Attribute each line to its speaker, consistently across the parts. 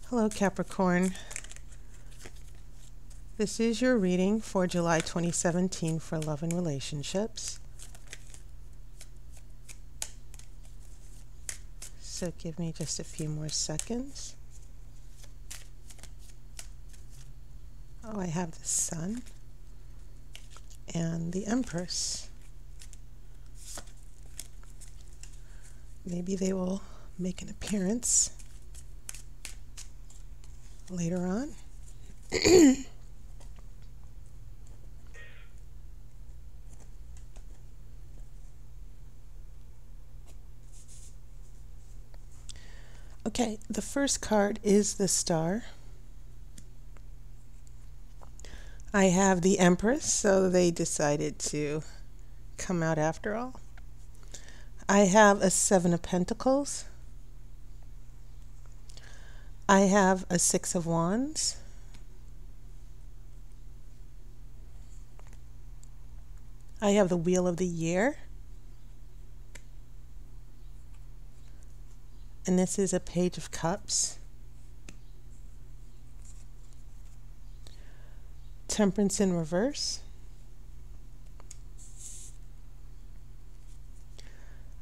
Speaker 1: Hello Capricorn. This is your reading for July 2017 for love and relationships. So give me just a few more seconds. Oh, I have the Sun and the Empress. Maybe they will make an appearance later on. Okay, the first card is the Star. I have the Empress, so they decided to come out after all. I have a Seven of Pentacles. I have a Six of Wands. I have the Wheel of the Year. And this is a Page of Cups. Temperance in reverse.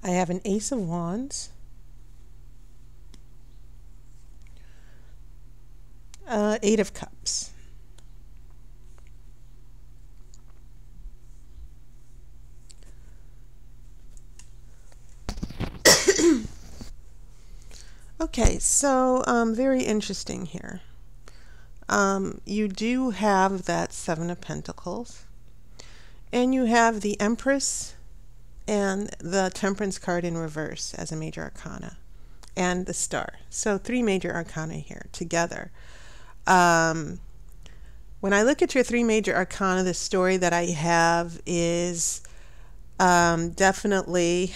Speaker 1: I have an Ace of Wands. Eight of Cups. Okay, so very interesting here. You do have that Seven of Pentacles, and you have the Empress and the Temperance card in reverse as a major arcana, and the Star. So three major arcana here together. When I look at your three major arcana, the story that I have is definitely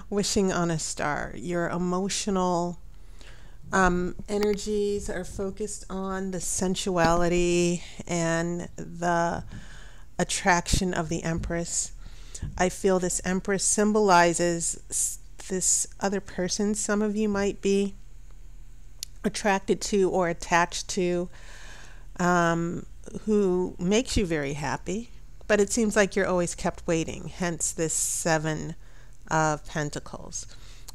Speaker 1: wishing on a star. Your emotional energies are focused on the sensuality and the attraction of the Empress. I feel this Empress symbolizes this other person some of you might be attracted to or attached to, who makes you very happy, but it seems like you're always kept waiting, hence this Seven of Pentacles.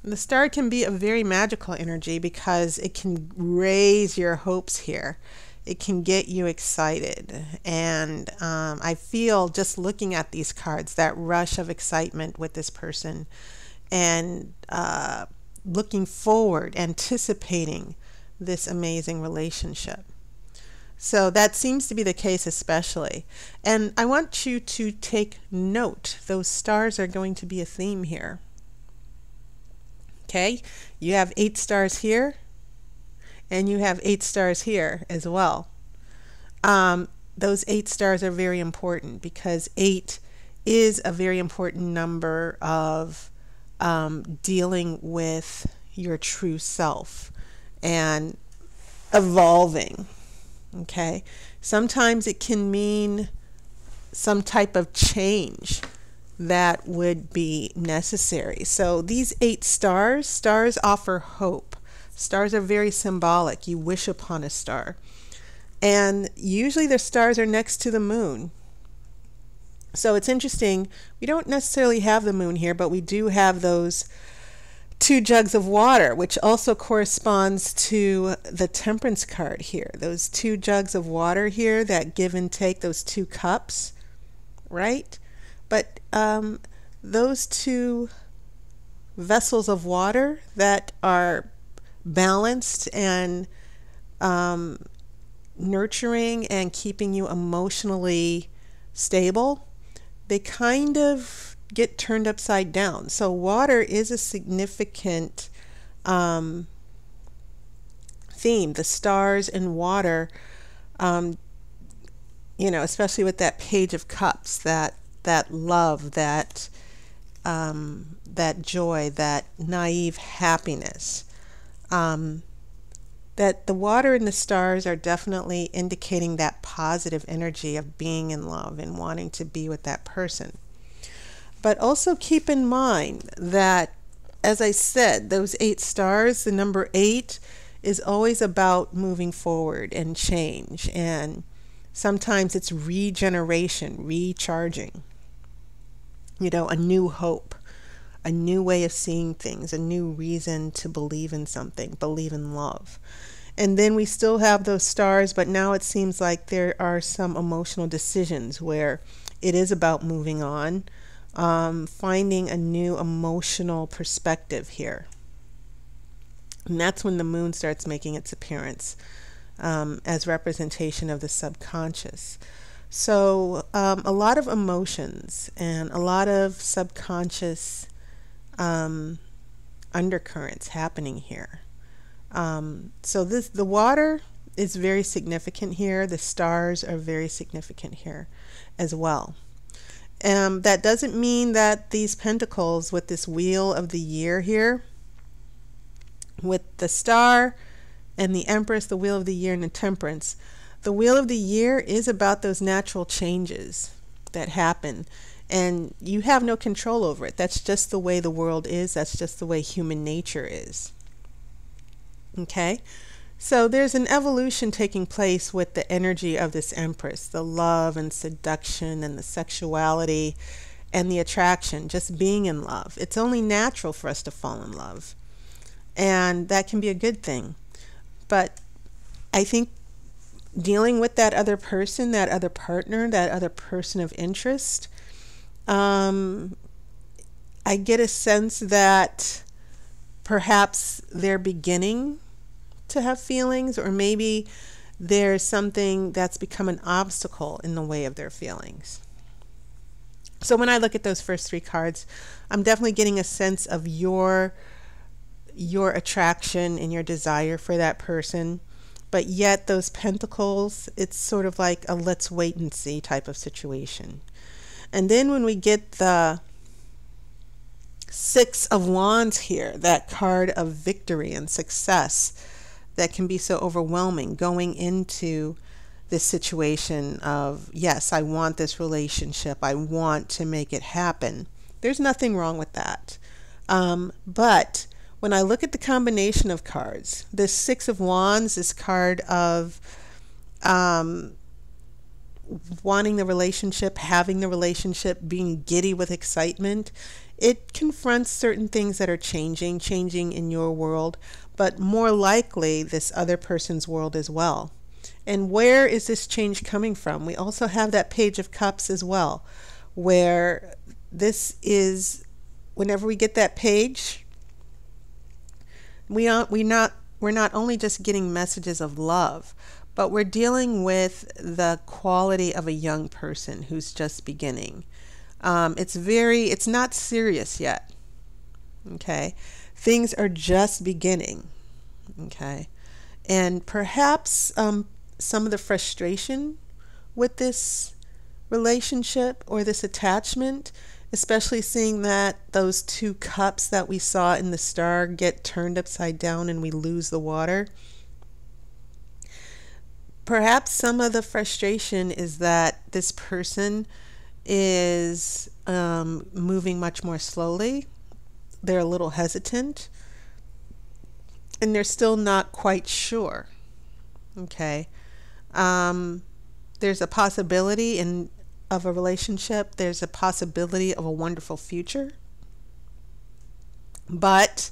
Speaker 1: The Star can be a very magical energy because it can raise your hopes here. It can get you excited, and I feel just looking at these cards that rush of excitement with this person, and looking forward, anticipating this amazing relationship. So that seems to be the case especially. And I want you to take note. Those stars are going to be a theme here. Okay, you have 8 stars here, and you have 8 stars here as well. Those 8 stars are very important because 8 is a very important number of dealing with your true self and evolving. Okay, sometimes it can mean some type of change that would be necessary. So these 8 stars offer hope. Stars are very symbolic. You wish upon a star. And usually the stars are next to the moon. So it's interesting. We don't necessarily have the moon here, but we do have those 2 jugs of water, which also corresponds to the Temperance card here. Those 2 jugs of water here that give and take, those 2 cups, right? But those 2 vessels of water that are balanced and nurturing and keeping you emotionally stable, they kind of get turned upside down. So water is a significant theme. The stars and water, you know, especially with that Page of Cups, that love, that joy, that naive happiness. That the water and the stars are definitely indicating that positive energy of being in love and wanting to be with that person. But also keep in mind that, as I said, those 8 stars, the number 8 is always about moving forward and change. And sometimes it's regeneration, recharging, a new hope, a new way of seeing things, a new reason to believe in something, believe in love. And then we still have those stars, but now it seems like there are some emotional decisions where it is about moving on, finding a new emotional perspective here. And that's when the moon starts making its appearance as representation of the subconscious. So a lot of emotions and a lot of subconscious undercurrents happening here. So the water is very significant here. The stars are very significant here as well. That doesn't mean that these pentacles with this wheel of the year here, with the star and the empress, the wheel of the year and the temperance, the wheel of the year is about those natural changes that happen. And you have no control over it. That's just the way the world is. That's just the way human nature is. Okay? So there's an evolution taking place with the energy of this empress, the love and seduction and the sexuality and the attraction, just being in love. It's only natural for us to fall in love. And that can be a good thing. But I think dealing with that other person, that other partner, that other person of interest, I get a sense that perhaps they're beginning to have feelings, or maybe there's something that's become an obstacle in the way of their feelings. So when I look at those first three cards, I'm definitely getting a sense of your attraction and your desire for that person. But yet those pentacles, it's sort of like a let's wait and see type of situation. And then when we get the Six of Wands here, that card of victory and success that can be so overwhelming going into this situation of, yes, I want this relationship. I want to make it happen. There's nothing wrong with that. But when I look at the combination of cards, this Six of Wands, this card of wanting the relationship, having the relationship, being giddy with excitement, it confronts certain things that are changing in your world, but more likely this other person's world as well. And where is this change coming from? We also have that Page of Cups as well, where this is, whenever we get that page, we're not only just getting messages of love, but we're dealing with the quality of a young person who's just beginning. It's not serious yet. Okay. Things are just beginning. Okay. And perhaps some of the frustration with this relationship or this attachment, especially seeing that those two cups that we saw in the star get turned upside down and we lose the water. Perhaps some of the frustration is that this person is moving much more slowly. They're a little hesitant and they're still not quite sure. Okay. There's a possibility of a relationship. There's a possibility of a wonderful future. But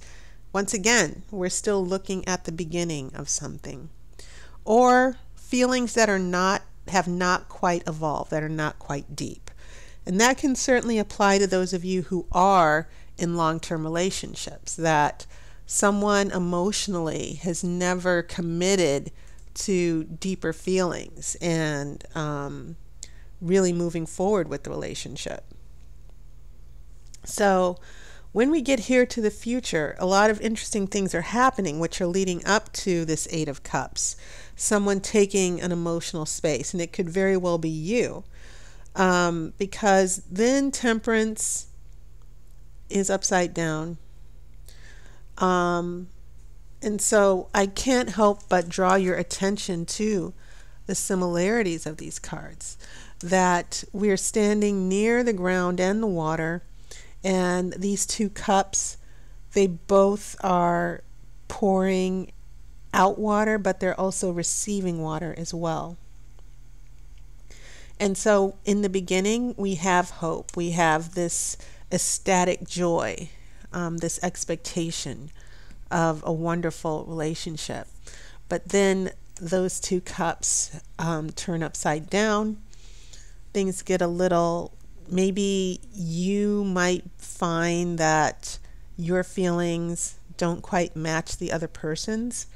Speaker 1: once again, we're still looking at the beginning of something, or feelings that have not quite evolved, that are not quite deep. And that can certainly apply to those of you who are in long-term relationships, that someone emotionally has never committed to deeper feelings and really moving forward with the relationship. So when we get here to the future, a lot of interesting things are happening which are leading up to this Eight of Cups. Someone taking an emotional space, and it could very well be you. Because then Temperance is upside down. And so I can't help but draw your attention to the similarities of these cards, that we're standing near the ground and the water, and these two cups, they both are pouring out water, but they're also receiving water as well. And so in the beginning, we have hope. We have this ecstatic joy, this expectation of a wonderful relationship. But then those two cups turn upside down. Things get a little, maybe you might find that your feelings don't quite match the other person's.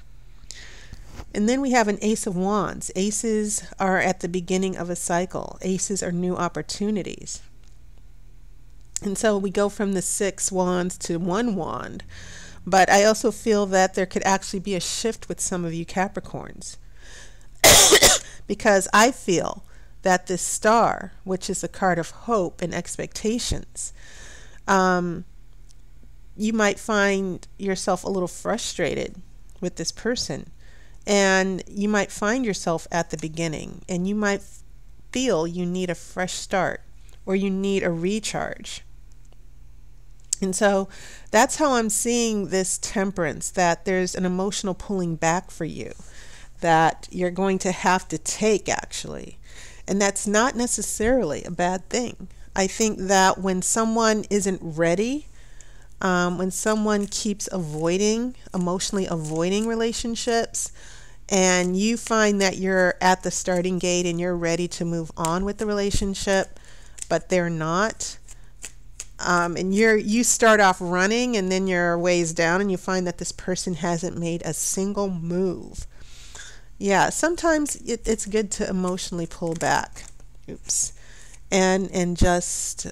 Speaker 1: And then we have an Ace of Wands. Aces are at the beginning of a cycle. Aces are new opportunities. And so we go from the 6 wands to 1 wand. But I also feel that there could actually be a shift with some of you Capricorns. Because I feel that this star, which is a card of hope and expectations, you might find yourself a little frustrated with this person. And you might find yourself at the beginning, and you might feel you need a fresh start or you need a recharge. And so that's how I'm seeing this Temperance, that there's an emotional pulling back for you that you're going to have to take, actually. And that's not necessarily a bad thing. I think that when someone isn't ready, when someone keeps emotionally avoiding relationships, and you find that you're at the starting gate and you're ready to move on with the relationship, but they're not, and you start off running and then you're ways down and you find that this person hasn't made a single move. Yeah, sometimes it's good to emotionally pull back. Oops. And just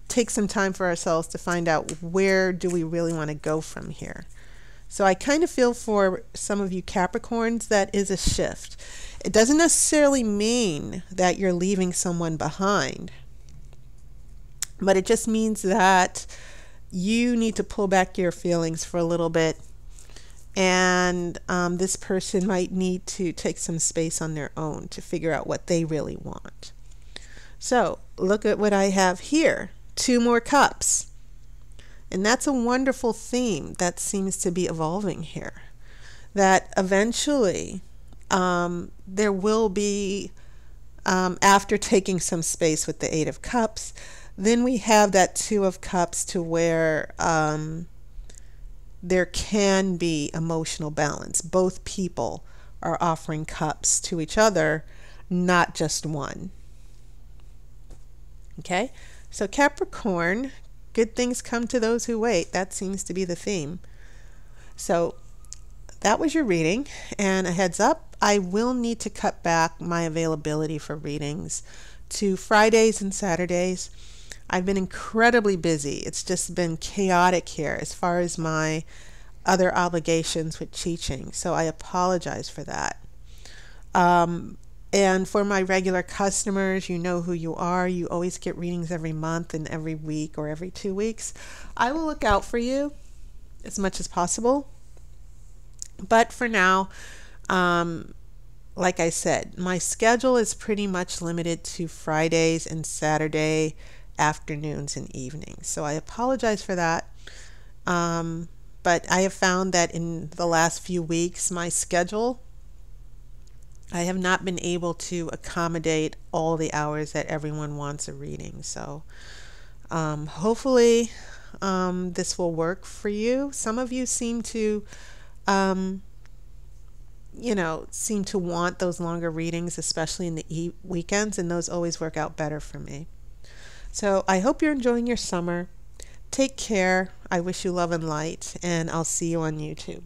Speaker 1: take some time for ourselves to find out, where do we really want to go from here. So I kind of feel for some of you Capricorns that is a shift. It doesn't necessarily mean that you're leaving someone behind, but it just means that you need to pull back your feelings for a little bit, and this person might need to take some space on their own to figure out what they really want. So look at what I have here. 2 more cups. And that's a wonderful theme that seems to be evolving here. That eventually there will be, after taking some space with the 8 of Cups, then we have that 2 of Cups to where there can be emotional balance. Both people are offering cups to each other, not just one. Okay? So Capricorn, good things come to those who wait. That seems to be the theme. So that was your reading. And a heads up, I will need to cut back my availability for readings to Fridays and Saturdays. I've been incredibly busy. It's just been chaotic here as far as my other obligations with teaching. So I apologize for that. And for my regular customers, you know who you are. You always get readings every month and every week or every 2 weeks. I will look out for you as much as possible. But for now, like I said, my schedule is pretty much limited to Fridays and Saturday afternoons and evenings. So I apologize for that. But I have found that in the last few weeks, my schedule, I have not been able to accommodate all the hours that everyone wants a reading. So hopefully this will work for you. Some of you seem to, seem to want those longer readings, especially in the weekends, and those always work out better for me. So I hope you're enjoying your summer. Take care. I wish you love and light, and I'll see you on YouTube.